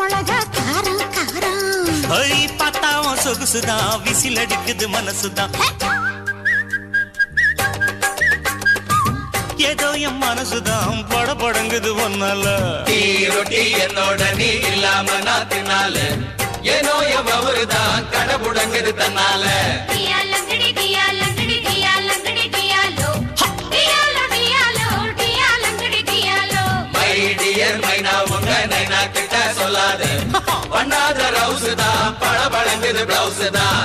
மிளகா காரம் காரம் பார்த்தாவும் சொகுசுதான் விசில் அடிக்குது மனசுதான் ஏதோ என் மனசுதான் படபடங்குது ஒன்னால ரொட்டி என்னோட நீ இல்லாம நான் தின்னால ஏனோ எவருதான் கடபுடங்குது தன்னால சொல்லாத பண்ணாத ரவுசுதான் பழபழங்குது பிளவுசுதான்